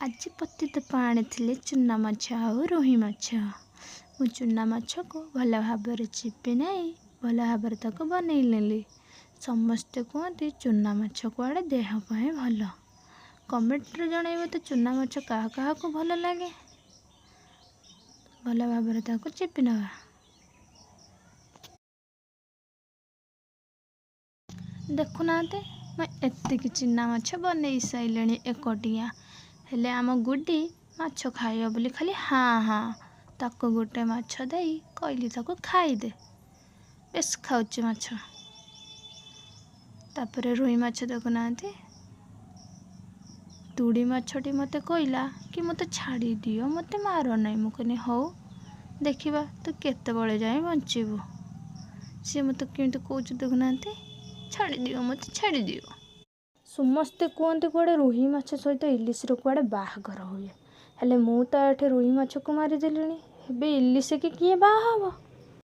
आज पतित पानी थिले चुना माछ आउ रोही माछ। मु चुना माछ को भल भाव चिपी नहीं भल भाव तक बनई नेली। समस्ते कहते चुना माछ कुआड़े देह पाए भल। कमेंट रे जनइबो तो चुना माछ कहा कहा को भल लगे। भल भाव ताको चिपी नवा। देखुना मैं एतिक चुना माछ बनई साइले एकटिया। हेले आम गुड्डी माछ खाइब बोली खाली हाँ हाँ ताको गोटे माछ देई कहली ताको खाइदे। बेस खाऊची माछ। तापरे रोही माछ देखुना तुड़ी माछटी मते कहला कि मते छाड़ी दियो मते मार नहीं। मु कहनी हौ देखिबा तू केते बळे जाए बंचीबो। सी मते केमती कहूच देखुना छाड़ी दियो मते छाड़ी दियो। समस्ते कहते कुआड़े रोही माछ सहित इलिश कुआड़े बाहागर हुए। हेले मु तो एठे रोही माछ को मारिदेलिनी। हेबे इलिश के किए बाहा हबो।